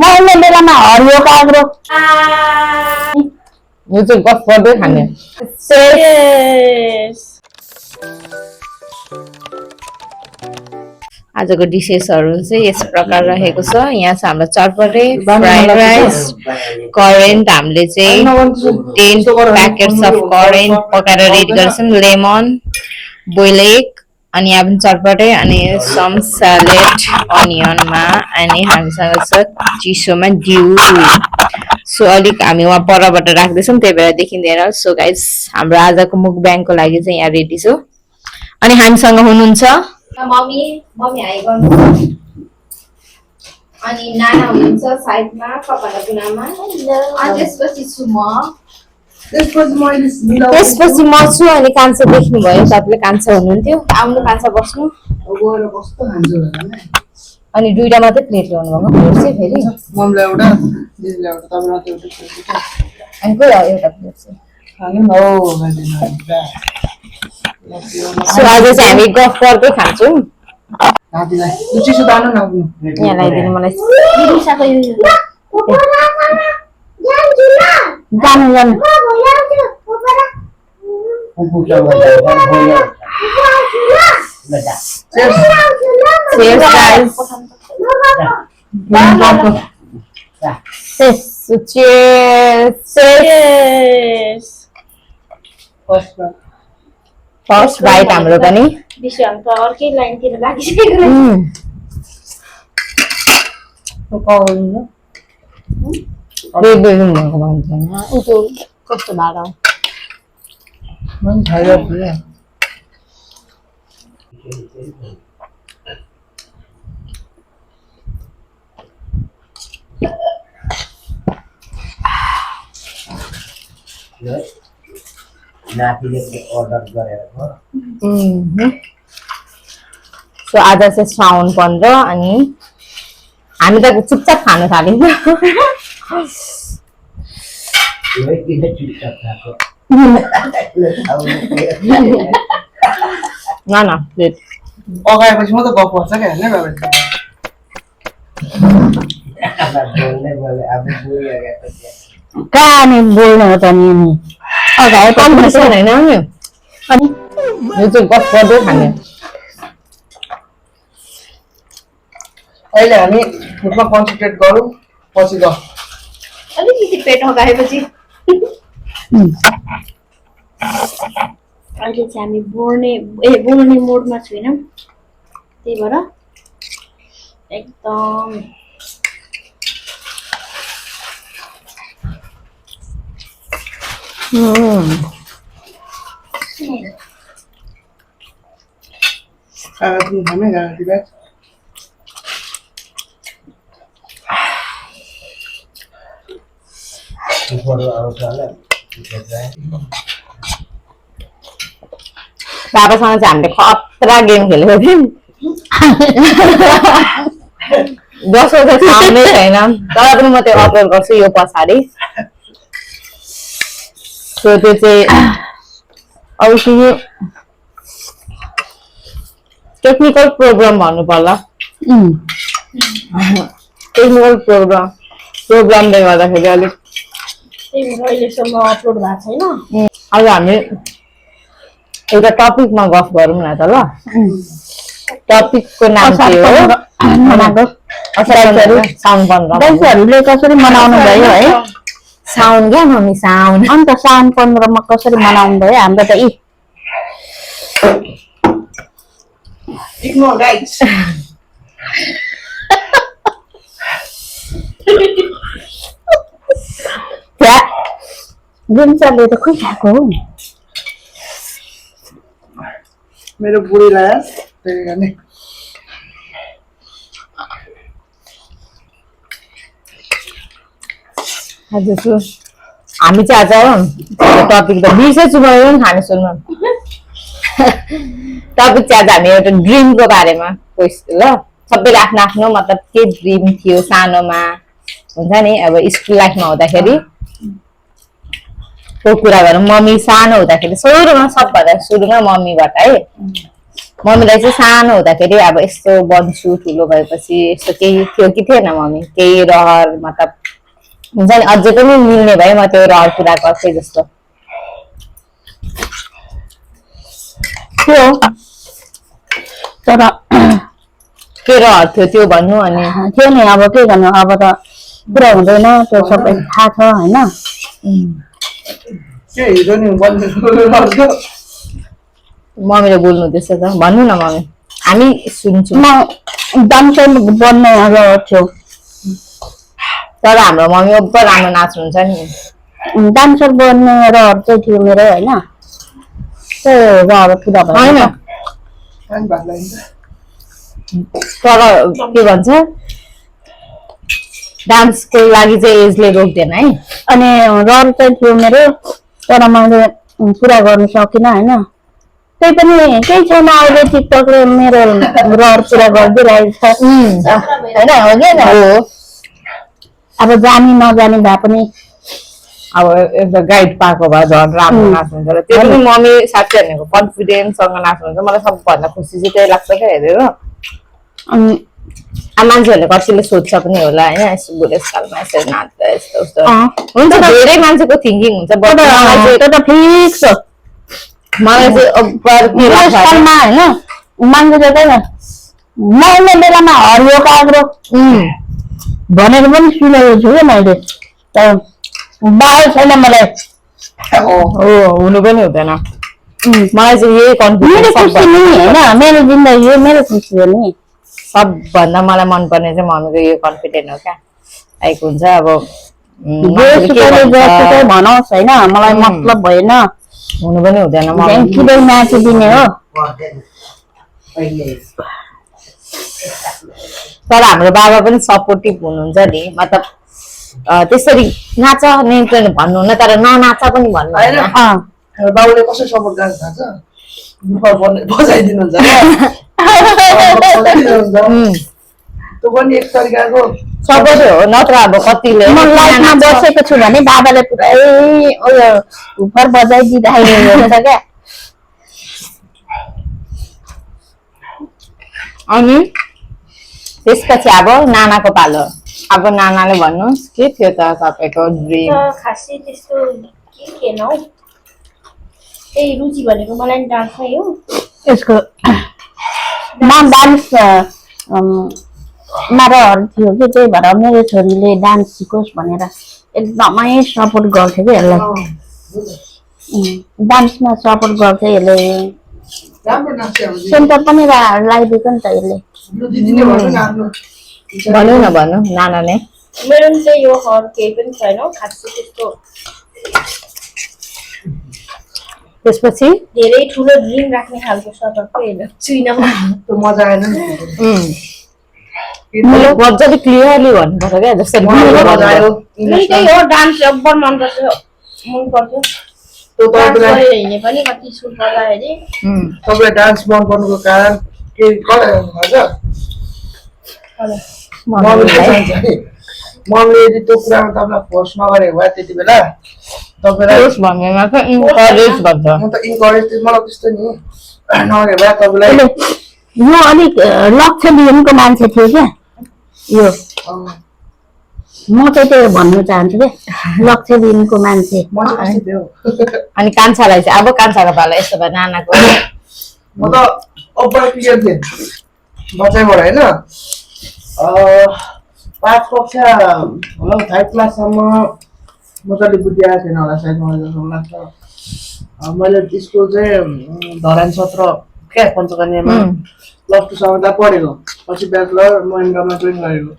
मैले बेलामा हरियो काग्रो यो चाहिँ गफ गर्दै खाने आजको डिसेसहरु चाहिँ यस प्रकार रहेको छ। यहाँ छ हाम्रो चटपटे फ्राइड राइस, करेन्ट हामीले चाहिँ 10 प्याकेट्स अफ करेन्ट पकाएर रेडी गर्छौं, लेमन, बोइल एग, अनि यहाँ पनि चटपटे, अनि सम सैलेड अनियनमा, अनि हामीसँग छ चिसोमा ड्यू। सो अलिक हामी वहाँ परबाट राख्दैछौँ, त्यही भएर देखिँदैन। सो गाइस, हाम्रो आजको मुकब्याङको लागि चाहिँ यहाँ रेडी छु। अनि हामीसँग हुनुहुन्छ मम्मी हाई गर्नु, अनि नाना हुनुहुन्छ साइडमा कपाला कुनामा, अनि त्यसपछि छु म, त्यसपछि म छु। अनि कान्छा देख्नु भयो तपाईले, कान्छा हुनुहुन्थ्यो, आउनु कान्छा बस्नु, अनि दुईटा मात्रै प्लेट ल्याउनु भएको प्लेट चाहिँ फेरि मम्मीलाई एउटा दिदीलाई एउटा तपाईलाई एउटा अनि कोही एउटा प्लेट चाहिँ खानु न हो सो आज चाहिँ हामी गफ गर्दै खान्छौँ। दादीलाई चिसो दानु न यहाँ ल्याइदिनु मलाई जानु जानु Cheers guys. Cheers. First bite हाम्रो पनि विषय त अर्कै लाइनतिर लागिसकेको कस्तो भाडा मन खायो पुरा नातिले अर्डर गरेर सो आज चाहिँ श्रावण 15 अनि हामी त चुपचाप खान थाल्यौँ। न अगाएपछि मात्रै गफ गर्छ क्या होइन बाबा कहाँ नि बोल्नु हो त नि अगाए कम्पिटिसन होइन अनि यो चाहिँ गफ गर्दै खाने। अहिले हामी फुडमा कन्सन्ट्रेट गरौँ पछि गफ अलिकति पेट हगाएपछि अहिले चाहिँ हामी बोल्ने मोडमा छैनौँ, त्यही भएर एकदम कागज खाने गाडी ब्याग बाबासँग चाहिँ हामीले खतरा गेम खेलेको थियौँ। जसो चाहिँ साउन्डै छैन, तर पनि म त्यो अपलोड गर्छु यो पछाडि। सो त्यो चाहिँ अब के टेक्निकल प्रोग्राम भन्नु पर्ला, टेक्निकल प्रोग्रामले गर्दाखेरि अलिक त्यही भएर अहिलेसम्म अपलोड भएको छैन। आज हामी एउटा टपिकमा गफ गरौँ न त ल। टपिकको नाम के हो? साउन 15 दसैँहरूले कसरी मनाउनु भयो है? साउन क्या मम्मी, साउन। अन्त साउन 15 मा कसरी मनाउनु भयो? हाम्रो त इग्नोर गाइस दिनचर्या त खोइ खाएको हो मेरो बुढीलाई त्यही गर्ने हजुर। हामी चाहिँ आज टपिक त बिर्सेछु भयो नि खाने सुन्नु। टपिक चाहिँ आज हामी एउटा ड्रिमको बारेमा ल, सबैले आफ्नो आफ्नो मतलब के ड्रिम थियो सानोमा हुन्छ नि, अब स्कुल लाइफमा हुँदाखेरि को कुरा गरौँ। मम्मी सानो हुँदाखेरि सुरुमा सबभन्दा सुरुमा मम्मीबाट है मम्मीलाई चाहिँ सानो हुँदाखेरि अब यस्तो बन्छु ठुलो भएपछि यस्तो केही थियो कि थिएन मम्मी केही रहर मतलब हुन्छ नि अझै पनि मिल्ने भए म त्यो रहर पुरा गर्थेँ जस्तो थियो तर के रहर थियो त्यो भन्नु अनि थियो नि अब के गर्नु अब त पुरा हुँदैन त्यो सबै थाहा छ होइन के हिजो नि बन्द मम्मीले बोल्नु त्यसो त भन्नु न मम्मी हामी सुन्छौँ म डान्सर बन्ने अब थियो तर हाम्रो मम्मी ओभर राम्रो नाच्नुहुन्छ नि डान्सर बन्ने रहर चाहिँ थियो मेरो होइन त्यो रहर पुरा होइन भयो पानी भात लगाइन्छ तर के भन्छ डान्सको लागि चाहिँ एजले रोक्दैन है अनि रहर चाहिँ थियो मेरो तर मैले पुरा गर्न सकिनँ होइन त्यही पनि केही छैन अहिले टिकटकले मेरो रहर पुरा गरिदिइरहेको छ होइन हो कि हो अब जानी नजानी भए पनि अब एउटा गाइड पाएको भए झन् राम्रो नाच्नुहुन्छ र त्यो पनि मम्मी साथीहरूको कन्फिडेन्ससँग नाच्नुहुन्छ मलाई सबभन्दा खुसी चाहिँ त्यही लाग्छ क्या हेरेर अनि अब मान्छेहरूले कतिले सोध्छ पनि होला होइन यस्तो बुढेसकालमा यसरी नाच्दा यस्तो उस्तो हुन्छ धेरै मान्छेको थिङ्किङ हुन्छ but मलाई चाहिँ- त्यो त फिक्स हो मलाई चाहिँ ओभर के लाग्छ भने- बुढेसकालमा होइन मान्छेले चाहिँ मर्ने बेलामा हरियो काग्रो भनेर पनि सुनेको छु क्या मैले तर बाल छैन मलाई हो हुनु पनि हुँदैन मलाई चाहिँ यही मेरो कन्फिडेन्स खुसी नि होइन मेरो जिन्दगी हो मेरो खुसी हो नि सबभन्दा मलाई मनपर्ने चाहिँ मम्मीको यो कन्फिडेन्ट हो क्या लाइक हुन्छ अब जेसुकैले जसुकै भनोस् होइन मलाई मतलब भएन हुनु पनि हुँदैन मम्मी झ्याङ्किँदै नाचिदिने हो तर हाम्रो बाबा पनि सपोर्टिभ हुनुहुन्छ नि मतलब त्यसरी नाच नै भन्नुहुन्न तर ननाच पनि भन्नुहुन्न अँ बाबुले कसरी सपोर्ट गर्छ थाहा छ ग्रुपमा बजाइदिनुहुन्छ त्यो पनि एक तरिकाको सपोर्ट हो नत्र अब कतिले म लाइफमा बसेको छु भने बाबाले पुरै उयो हुफर बजाइदिँदाखेरि हुन्छ क्या अनि त्यसपछि अब नानाको पालो अब नानाले भन्नुहोस् के थियो त तपाईँको ड्रिम खासै त्यस्तो के थिएन हौ त्यही रुचि भनेको मलाई नि डान्समै हो यसको म डान्स मा रहर थियो कि त्यही भएर मेरो छोरीले डान्स सिकोस् भनेर एकदमै सपोर्ट गर्थ्यो कि यसलाई डान्समा सपोर्ट गर्थ्यो यसले राम्रो नाच्छ अब सेन्टर पनि लगाइदिएको नि त यसले यो दिदीले भन्नु न आफ्नो भन्नु न भन्नु नानाले मेरो नि त्यही हो हर केही पनि छैन हौ खासै त्यस्तो त्यसपछि धेरै ठुलो ड्रिम राख्ने खालको सपना होइन छुइनँ म। त्यो मजा आएन नि मजाले क्लियरली भन्नुपर्छ क्या जसरी मलाई मजा आयो नि त्यही हो डान्स जब्बर मनपर्छ मनपर्थ्यो त्यो डान्स तपाईँलाई गरेर हिँड्ने पनि कति सुट गर्दाखेरि तपाईँलाई डान्स मन पर्नुको कारण के थाहा छ मम्मीले चाहन्छ नि मम्मीले यदि त्यो कुरामा तपाईँलाई फोर्स नगरेको भए त्यति बेला तपाईँलाई भन्नेमा चाहिँ इन्करेज भन्छ म त इन्करेज मलाई त्यस्तो नि नगरेको भए तपाईँलाई यो अलिक लक्ष्य लिएको मान्छे थियो क्या यो म चाहिँ त्यो भन्न चाहन्छु क्या लक्ष्य दिनको मान्छे म चाहिँ कस्तो थियो अनि कान्छालाई चाहिँ अब कान्छाको पालो यस्तो भयो नानाको म त अब्बा क्लियर थिएँ बच्चाइबाट होइन 5 कक्षा होला 5 क्लाससम्म मजाले बुद्धि आएको थिएन होला सायद मलाई जस्तो लाग्छ मैले स्कुल चाहिँ धरान 17 क्या पञ्चकन्यामा +2 सम्म त पढेको पछि ब्याचलर महेन्द्रमा जोइन गरेको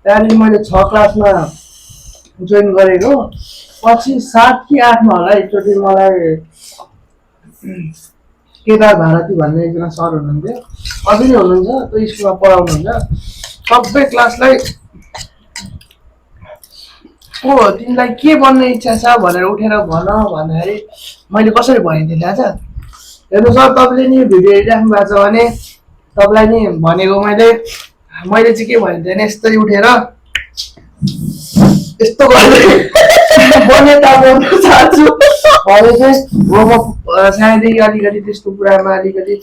त्यहाँदेखि मैले 6 क्लासमा जोइन गरेको पछि 7 कि 8 मा होला एकचोटि मलाई केदार भारती भन्ने एकजना सर हुनुहुन्थ्यो अझै नै हुनुहुन्छ त्यो स्कुलमा पढाउनुहुन्छ सबै क्लासलाई ओ तिमीलाई के बन्ने इच्छा छ भनेर उठेर भन भन्दाखेरि मैले कसरी भनेको थिएँ थाहा छ हेर्नु सर तपाईँले नि भिडियो हेरिराख्नु भएको छ भने तपाईँलाई नि भनेको मैले चाहिँ के भनेको थिएँ भने यस्तै उठेर यस्तो गर्दै बने त बन्न चाहन्छु भने चाहिँ हो म सानैदेखि अलिकति त्यस्तो कुरामा अलिकति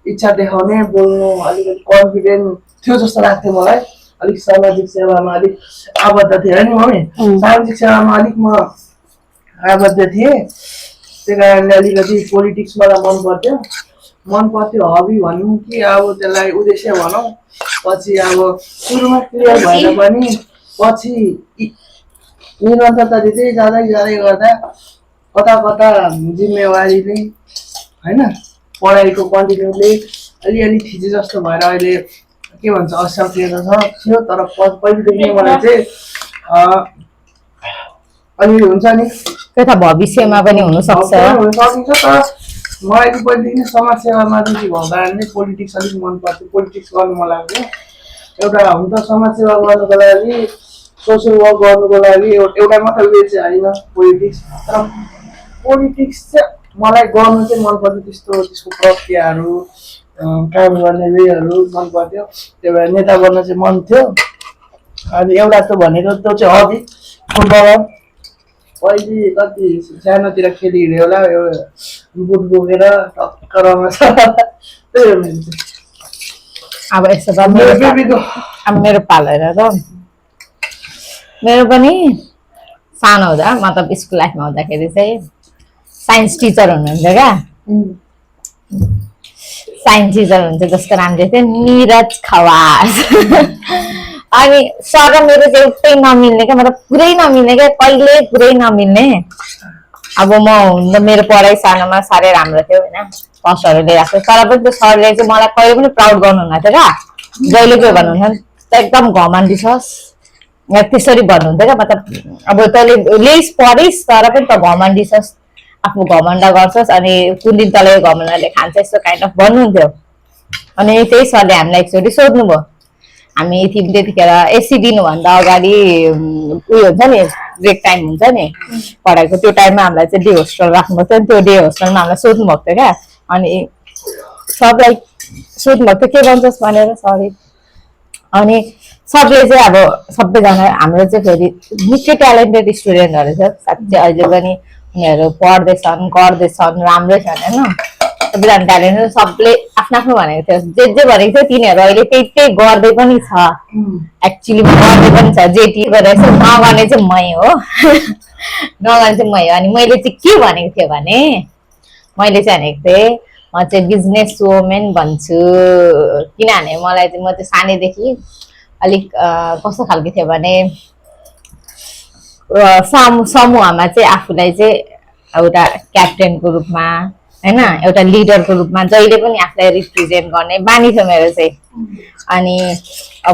इच्छा देखाउने बोल्नु अलिकति कन्फिडेन्ट थियो जस्तो लाग्थ्यो मलाई अलिक सामाजिक सेवामा अलिक आबद्ध थिएँ नि मम्मी सामाजिक सेवामा अलिक म आबद्ध थिएँ त्यही कारणले अलिकति पोलिटिक्स मलाई मन पर्थ्यो हबी भनौँ कि अब त्यसलाई उद्देश्य भनौँ पछि अब सुरुमा क्लियर भएर पनि पछि निरन्तरता दिँदै जाँदै गर्दा कता कता जिम्मेवारीले होइन पढाइको कन्टिन्यूले अलिअलि थिचे जस्तो भएर अहिले के भन्छ असक्रियता थियो तर पहिलेदेखि मलाई चाहिँ अलि हुन्छ नि त्यो त भविष्यमा पनि हुन सक्छ सकिन्छ तर मलाई चाहिँ पहिलेदेखि समाज सेवामा रुचि भएको कारणले पोलिटिक्स अलिक मन पर्थ्यो पोलिटिक्स गर्नु मन लाग्थ्यो एउटा हुन त समाज सेवा गर्नुको लागि सोसियल वर्क गर्नुको लागि एउटा मात्रै वे चाहिँ होइन पोलिटिक्स तर पोलिटिक्स चाहिँ मलाई गर्नु चाहिँ मन पर्थ्यो त्यसको प्रक्रियाहरू काम गर्ने वेहरू मन पर्थ्यो त्यही भएर नेता बन्न चाहिँ मन थियो अनि एउटा त भनेको त्यो चाहिँ हबी फुटबल पहिले कति सानोतिर खेली हिँड्यो होला एउटा बुट बोकेर टक्क रमाउँछ त्यही हो मेरो चाहिँ अब यसो अब मेरो पालो हेर त मेरो पनि सानो हुँदा मतलब स्कुल लाइफमा हुँदाखेरि चाहिँ साइन्स टिचर हुनुहुन्थ्यो क्या साइन्स टिचर हुन्थ्यो जसको नाम चाहिँ थियो निरज खवास अनि सर र मेरो चाहिँ एउटै नमिल्ने क्या मतलब पुरै नमिल्ने क्या कहिले पुरै नमिल्ने अब म मेरो पढाइ सानोमा साह्रै राम्रो थियो होइन फर्स्टहरू ल्याएको थियो तर पनि त्यो सरले चाहिँ मलाई कहिले पनि प्राउड गर्नुहुन्न थियो क्या जहिले के भन्नुहुन्थ्यो एकदम घमण्डी छस् त्यसरी भन्नुहुन्थ्यो क्या मतलब अब तैँले ल्याइस् पढिस् तर पनि त घमण्डी छस् आफ्नो घमण्ड गर्छस् अनि कुन दिन तँलाई यो घमण्डले खान्छ यस्तो काइन्ड अफ भन्नुहुन्थ्यो अनि त्यही सरले हामीलाई एकचोटि सोध्नुभयो हामी थियौँ त्यतिखेर एसी दिनुभन्दा अगाडि उयो हुन्छ नि ब्रेक टाइम हुन्छ नि पढाइको त्यो टाइममा हामीलाई चाहिँ डे होस्टेल राख्नुभएको थियो नि त्यो डे होस्टेलमा हामीलाई सोध्नुभएको थियो क्या अनि सबलाई सोध्नुभएको थियो के भन्छस् भनेर सरी अनि सबले चाहिँ अब सबैजना हाम्रो चाहिँ फेरि निकै ट्यालेन्टेड स्टुडेन्टहरू छ साँच्चै अहिले पनि उनीहरू पढ्दैछन् गर्दैछन् राम्रै छन् होइन सबैजना ट्यालेन्टेड सबले आफ्नो आफ्नो भनेको थियो जे भनेको थियो तिनीहरू अहिले त्यही गर्दै पनि छ एक्चुअली गर्दै पनि छ जे टी गरेर नगर्ने चाहिँ मै हो नगर्ने चाहिँ मै हो अनि मैले चाहिँ के भनेको थिएँ भने मैले चाहिँ भनेको थिएँ म चाहिँ बिजनेस वुमेन भन्छु किनभने मलाई चाहिँ म चाहिँ सानैदेखि अलिक कस्तो खालको थियो भने समूहमा चाहिँ आफूलाई चाहिँ एउटा क्याप्टेनको रूपमा होइन एउटा लिडरको रूपमा जहिले पनि आफूलाई रिप्रेजेन्ट गर्ने बानी थियो मेरो चाहिँ अनि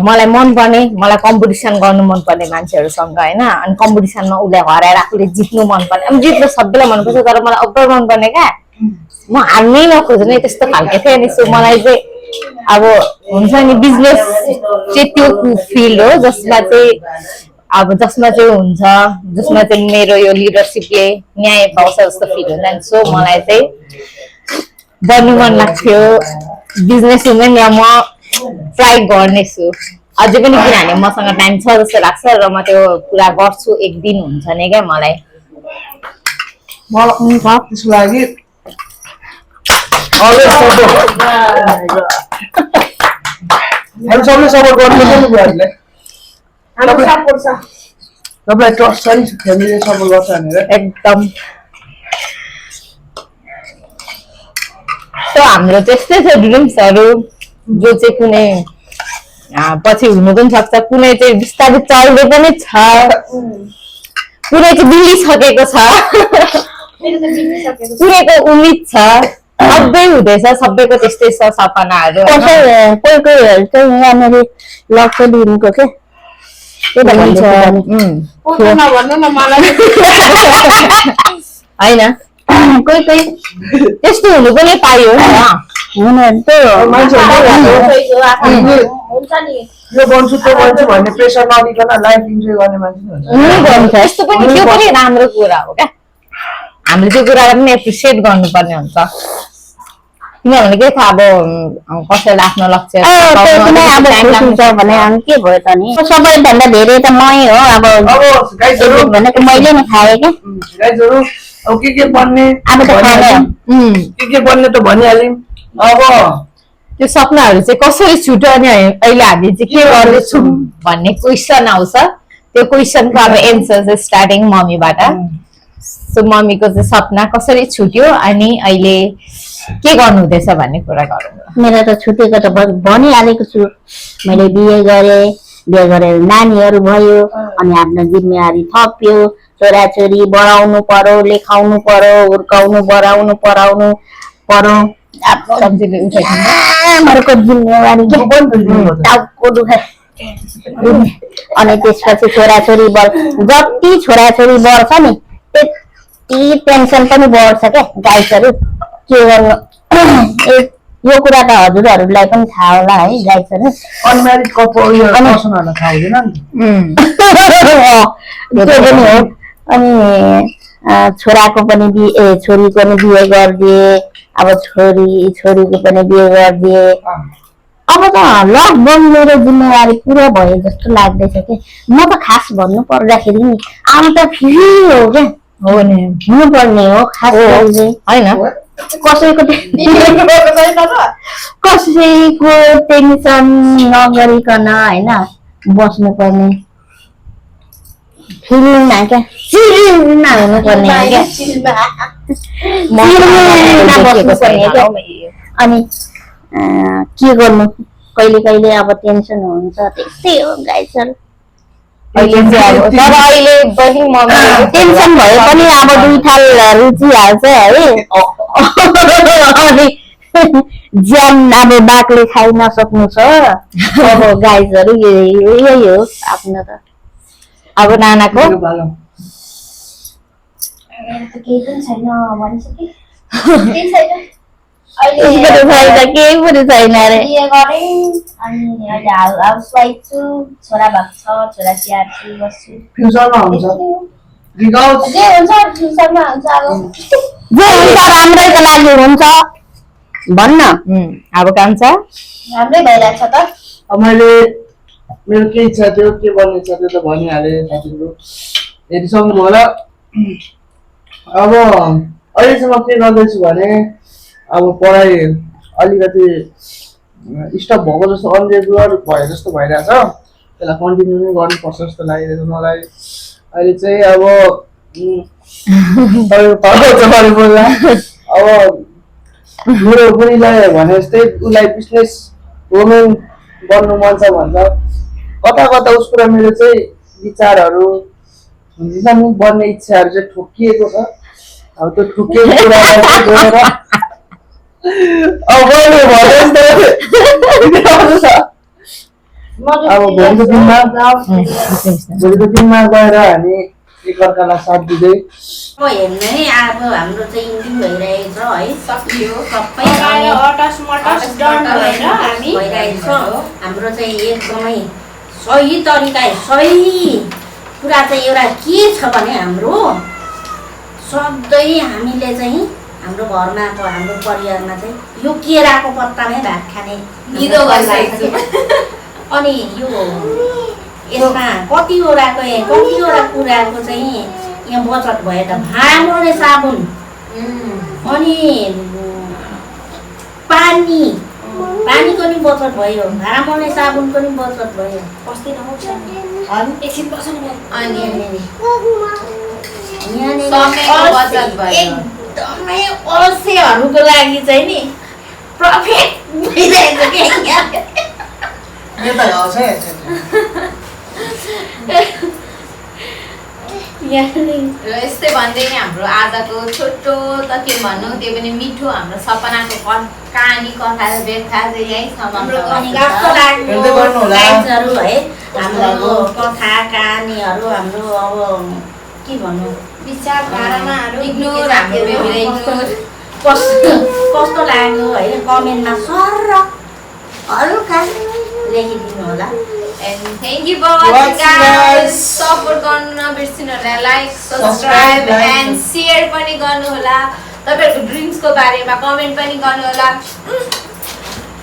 मलाई मनपर्ने मलाई कम्पिटिसन गर्नु मनपर्ने मान्छेहरूसँग होइन अनि कम्पिटिसनमा उसलाई हराएर आफूले जित्नु मनपर्ने अब जित्नु सबैलाई मनपर्छ तर मलाई अब्बर मनपर्ने क्या म हार्नै नखोज्ने त्यस्तो खालको थियो नि सो मलाई चाहिँ अब हुन्छ नि बिजनेस चाहिँ त्यो फिल्ड हो जसमा चाहिँ हुन्छ जसमा चाहिँ मेरो यो लिडरसिपले न्याय पाउँछ जस्तो फिल हुन्छ नि सो मलाई चाहिँ बन्नु मन लाग्थ्यो बिजनेस वुमेन र म ट्राई गर्नेछु अझै पनि किनभने मसँग टाइम छ जस्तो लाग्छ र म त्यो पुरा गर्छु एक दिन हुन्छ नि क्या मलाई त्यसको लागि सबले सपोर्ट गर्नु तपाईँलाई ट्रस्ट छ नि फ्यामिलीले सपोर्ट गर्छ भनेर एकदम त्यो हाम्रो त्यस्तै छ ड्रिम्सहरू जो चाहिँ कुनै पछि हुनु पनि सक्छ कुनै चाहिँ बिस्तारै चल्दै पनि छ कुनै चाहिँ बिलिसकेको छ कुनैको उम्मिद छ अझै हुँदैछ सबैको त्यस्तै छ सपनाहरू कोही कोहीहरू चाहिँ यहाँनिर लक्ष्य दिनुको के होइन कोही कोही त्यस्तो हुनु पनि पायो यो बन्छु त्यो बन्छु भन्ने प्रेसर नलिकन लाइफ इन्जोय गर्ने मान्छे हुन्छ त्यस्तो पनि त्यो पनि राम्रो कुरा हो क्या हामीले त्यो कुरालाई पनि एप्रिसिएट गर्नुपर्ने हुन्छ किनभने के थाहा अब कसैले आफ्नो लक्ष्य भने के भयो त नि सबैभन्दा धेरै त मै हो अब भनेको मैले नि खाएँ क्या गाइजहरु अब के बन्ने अब त के बन्ने त भनिहाल्यौँ अब त्यो सपनाहरू चाहिँ कसरी छुट्यो अनि अहिले हामी चाहिँ के गर्दैछौँ भन्ने क्वेसन आउँछ। त्यो क्वेसनको अब एन्सर चाहिँ स्टार्टिङ मम्मीबाट। सो मम्मीको चाहिँ सपना कसरी छुट्यो अनि अहिले के गर्नु हुँदैछ भन्ने कुरा गरौँ। मेरो त छुटेको त भनिहालेको छु। मैले बिहे गरेर नानीहरू भयो अनि आफ्नो जिम्मेवारी थप्यो। छोराछोरी बढाउनु पर्यो, लेखाउनु पर्यो, हुर्काउनु बढाउनु पढाउनु पर्यो। सब्जीले आमाहरूको जिम्मेवारी टाउको दुखाइ। अनि त्यसपछि छोराछोरी जति छोराछोरी बढ्छ नि त्यति टेन्सन पनि बढ्छ क्या गाइसहरू। के गर्नु यो कुरा त हजुरहरूलाई पनि थाहा होला है गाइसहरू। अनम्यारिड कपल पर्सनहरूलाई थाहा हुँदैन नि त्यो पनि हो। अनि छोराको पनि छोरीको पनि बिहे गरिदिए। अब छोरीको पनि बिहे गरिदिए। अब त लगभग मेरो जिम्मेवारी पुरा भयो जस्तो लाग्दैछ कि। म त खास भन्नु पर्दाखेरि नि अब त फेरि हो क्या हो नि हुनुपर्ने हो खास गरी होइन। कसैको टेन्सन नगरिकन होइन बस्नुपर्ने फिल्ममा क्या चिलमा हुनुपर्ने हो क्या बस्नुपर्ने क्या। अनि के गर्नु कहिले कहिले अब टेन्सन हुन्छ त्यस्तै हो गाइसहरू। तर अहिले पनि मम्मीले टेन्सन भए पनि अब 2 थाल रुचि हाल्छ है। अनि ज्यान अब बाक्ले खाइ नसक्नु छ अब गाइजहरू यही हो आफ्नो त। अब नानाको मेरो त केही पनि छैन भनिसके। केही छैन केही पनि छैन अरे। बिहे गरेँ अनि अहिले हाउसवाइफ छु। छोरा भएको छ, छोरा तिहार छु बस्छु। फ्युचरमा हुन्छ रिगाउट जे हुन्छ फ्युचरमा हुन्छ। अब जे हुन्छ राम्रैको लागि हुन्छ भन्न। अब काम छ राम्रै भइरहेछ त। अब मैले मेरो के इच्छा थियो के बन्ने इच्छा थियो त भनिहालेँ साथीहरू हेरिसक्नु होला। अब अहिलेसम्म के गर्दैछु भने अब पढाइ अलिकति स्टप भएको जस्तो अनरेगुलर भए जस्तो भइरहेछ। त्यसलाई कन्टिन्यू नै गर्नुपर्छ जस्तो लागिरहेछ मलाई। अहिले चाहिँ अब अब मेरो बुढीलाई भने जस्तै उसलाई बिजनेस वुमेन बन्नु मन छ भन्छ। कता कता उसको र मेरो चाहिँ विचारहरू हुन्छ नि बन्ने इच्छाहरू चाहिँ ठोकिएको छ। अब त्यो ठोकिएको कुरालाई चाहिँ गएर अब भोलिको दिनमा गएर हामी एकअर्कालाई साथ दिँदै हेर्नु है अब हाम्रो चाहिँ इन्डिङ भइरहेको छ है। सकियो सबै भइरहेको छ। हाम्रो चाहिँ एकदमै सही तरिका सही कुरा चाहिँ एउटा के छ भने हाम्रो सधैँ हामीले चाहिँ हाम्रो घरमा हाम्रो परिवारमा चाहिँ यो केराको पत्तामै भात खाने अनि यो यसमा कतिवटा कुराको चाहिँ यहाँ बचत भयो त भाँडा मोल्ने साबुन अनि पानीको नि बचत भयो, भाँडा मोल्ने साबुनको नि बचत भयो। अस्ति नआउँछ एकछिन बस्नु एकदमै अल्छेहरूको लागि चाहिँ नि प्रफिट भइरहेछ र यस्तै भन्दै नै हाम्रो आजको छोटो त के भन्नु त्यो पनि मिठो हाम्रो सपनाको कहानी कथा व्याख्या चाहिँ यही समाप्त है। हाम्रो कथा कहानीहरू हाम्रो अब के भन्नु विचारधारामाहरू कस्तो लाग्यो है कमेन्टमा सर हल्का लेखिदिनु होला। And thank you for watching guys. Support गर्नु नबिर्सिनु होला, लाइक सब्स्क्राइब एन्ड शेयर पनि गर्नु होला। तपाईहरुको ड्रिम्स को बारेमा कमेन्ट पनि गर्नु होला।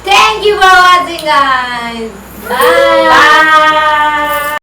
Thank you for watching guys. Bye.